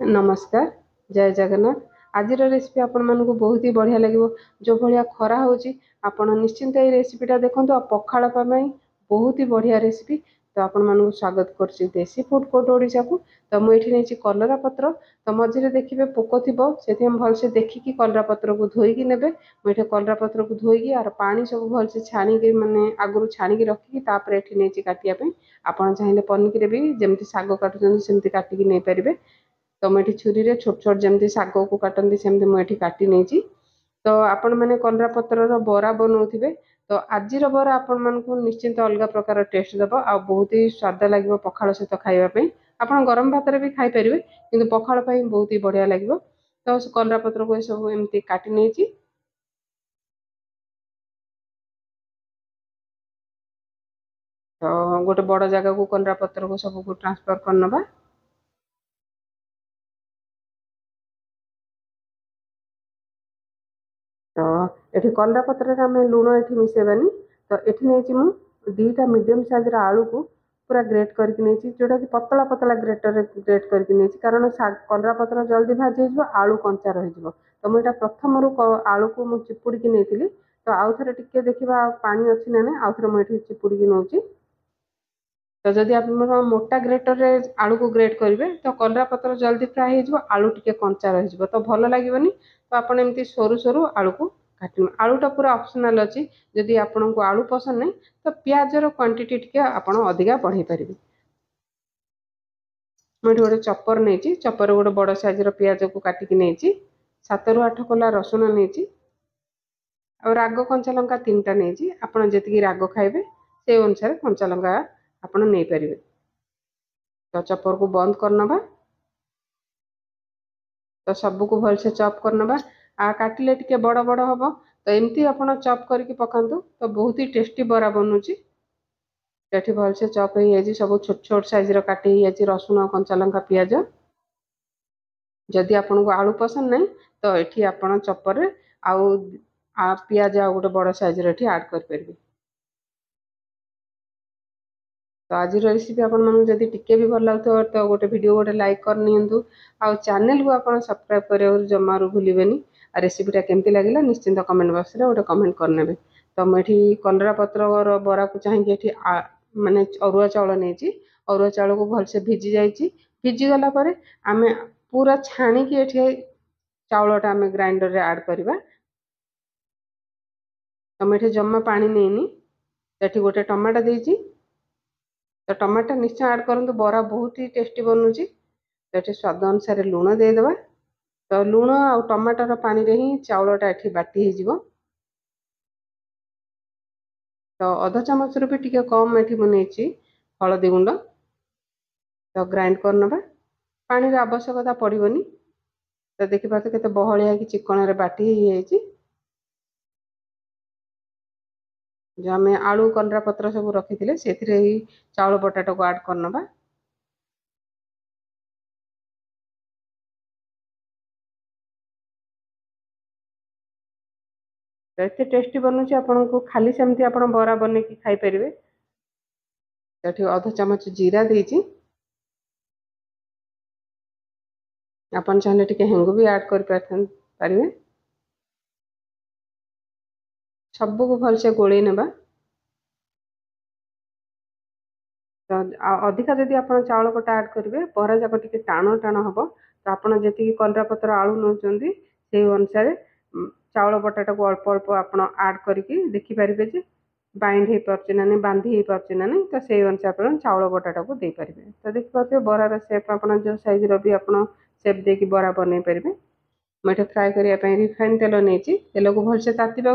नमस्कार जय जगन्नाथ। आज रेसिपी आपण मानक बहुत ही बढ़िया लगे जो भाया खरा हो निश्चिंत ये रेसिपीटा देखो पखाड़ बहुत ही बढ़िया रेसिपी। तो आपण मानक स्वागत कर देसी फूड कोर्ट ओडिशा को। तो मुझे नहीं कलरा पत्र तो मझे देखिए पोक थी से भलसे देखिकी कलरा पत्र को धोईकी ने मुझे कलरा पत्र को धोईकी आर पानी सब भलसे छाणी माने आगु छाणी रखिकी नहीं काटियापी आपड़ चाहिए पनिकी भी जमी शाग काटुंट काटिकी नहीं पारे। तो मुझे छुरी रे छोट छोट जमी शाग को काटती सेमती मुझे काटी नहीं। तो आपण मैंने कलरा पतर बरा बनाऊे तो आज बरा आपण मानक निश्चिंत अलग प्रकार टेस्ट दब आ बहुत ही स्वाद लगे पखाड़ सहित खावाई। आप गरम भात भी खाईपर कि पखाड़ बहुत ही बढ़िया लगे। तो कलरा पत्र को सब एमती काटी नहीं तो गोटे बड़ जगह को कलरा पत्र को सब को ट्रांसफर करनबा। तो ये कलरा पत्र आम लुण ये मिसेबानी। तो ये नहीं मुझे दीटा मीडियम साइज आलू को पूरा ग्रेट करके जोटा कि पतला पतला ग्रेटर ग्रेट करके कारण कलरा पत्र जल्दी भाजी हो आलू कंचा रही। तो मुझे प्रथम आलू को मुझे चिपुड़ी नहीं तो आउ थे टे देखा पानी अच्छी ना ना आउ थे मुझे चिपुड़ी नौ। तो जदि आप मोटा ग्रेटर रे आलू को ग्रेट करेंगे तो कलरा पत्र जल्दी फ्राए हो आलू टे कंचा रही तो भल लगे। तो आप एमती सरू सरू आलू को काट आलूटा पूरा ऑप्शनल अच्छी जदि आपको आलू पसंद नहीं तो प्याजर क्वांटिटी टी आप अधिका बढ़े पारे। मुझे गोटे चपर नहीं चपर गोटे बड़ साइज पियाज को काटिकी नहीं 7 ରୁ 8 कला रसुण नहीं और राग कंचा लंका 3टा नहीं आपड़ जी राग खाइबे से अनुसार कंचा लंका आपड़ नहीं पारे। तो चपर को बंद करनबा। तो सबको भलसे चॉप करनबा आ काटिले टिके बड़ बड़ हम तो एमती आप चॉप करके पकातु तो बहुत ही टेस्टी बरा बनूची। ये भलसे चॉप हो सब छोट छोट साइज काटी रसुण कंचा लंका पियाज जदि आपको आलू पसंद नहीं तो ये आप चपर आउ पियाज आ गोटे बड़ साइज आड कर पारे। तो आज रेसिपी आपण मानक जदि टिके भी भल लगे तो गोटे वीडियो गोटे लाइक कर नियंतु आ चैनल को आप सब्सक्राइब करियो जमारू भूलिबेनी। आ रेसिपीटा केमती लगिला निश्चिंत कमेंट बॉक्स रे गोटे कमेंट करनेबे। तो मुझे कलरा पत्र बरा को चाहिए माने अरुआ चाउल नहीं अरुआ चाउल को भलसे भिजी जाइए भिजी गला परे आमे पूरा छाणिकी ये चाउलटा आम ग्राइंडर रे ऐड करवा। तो मुझे जमा पानी नहीं तो गोटे टमाटो देती तो टमाटो निश्चय ऐड करूँ बरा बहुत ही टेस्टी बनूची। तो ये स्वाद अनुसार लुण देदेबा। तो लुण आ टमाटर पानी रे ही चाउलटा ये बाटी हो। तो अधा चामच रू भी टिके कम ये मुझे हलदी गुंड तो ग्राइंड करनबा पानी आवश्यकता पड़ोनी। तो देखिए केते बहलिया कि चिकन रे बाटी हो जो आम आलू कलरा पत्र सब रखी से चाउल बटाटा को ऐड करनबा। तो ये टेस्टी बनूची आपन को खाली सेमती आप बरा बन की खाई पारे। तो अधा चामच जीरा देती आपन चाहे टिके हेंगु भी ऐड कर पारे। सबको भलसे गोल नेबा। तो अधिका जदि आप चाउल बटा ऐड करेंगे बरा जाक टे टाण टाण हम तो आपड़ जी कलरा पत्र आलू नौ से अनुसार चाउल बटाटा को अल्प अल्प आप ऐड करके देखिपारे जे बाइंड हो पार्चे ना बांधी हो पार्चे ना तो से अनुसार आप चाउल बटाटा को दे पारे। तो देखिए बरार सेप आप जो साइज भी आप सेप देकी बरा बन पारे। मुझे फ्राए करने रिफाइन तेल नहीं तेल को भलसे तातीबा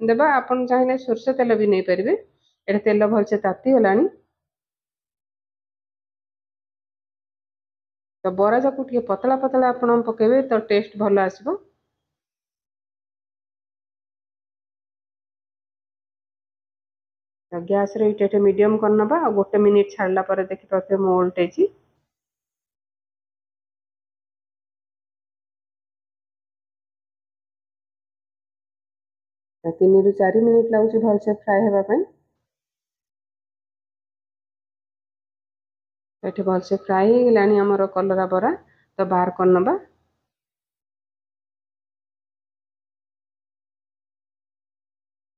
देवा आप चाहिए सोरष तेल भी नहीं पारे। ये तेल भलसे ताती गला तो बरा जाक टे पतला पतला आप पकेबे तो टेस्ट भल आसो। गैस रे मीडियम करनबा आ गोटे मिनिट छाड़ला पर देखि पाते मो उल्टेची। 3 ରୁ 4 मिनिट लगुच भलसे फ्राए होगापी। ये भलसे फ्राए हो गलानी आमर कलरा बरा तो बाहर करनबा।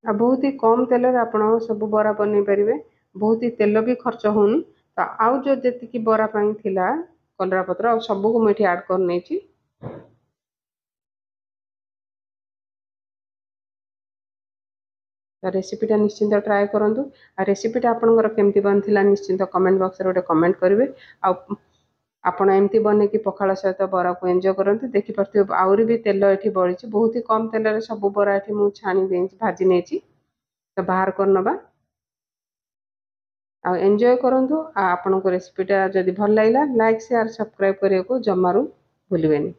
आ बहुत ही कम तेल रे आपण सब बरा बनै परिबे, बहुत ही तेल भी खर्च होनी। तो आउ जो जेतिकी बरा पई थिला कलरा पत्र आ सब को मैं ऐड कर नेची। तो रेसिपीटा निश्चिंत ट्राए करूँ। आ रेसिपीटा आपंकर केमती बनता निश्चिंत कमेंट बॉक्स रे गोटे कमेंट करेंगे। आपण एमती बने कि पखाल सहित बरा को एंजॉय करते देखिपे आहरी भी तेल ये बड़ी बहुत ही कम तेल रे सब बरा ये मुझे छाणी दे भाजी नहीं। तो बाहर करनबा आ एंजॉय करंतु। आपनको रेसिपीटा जदि भल लगा लाइक शेयर सब्सक्राइब करने को जमारू भूलिबेनी।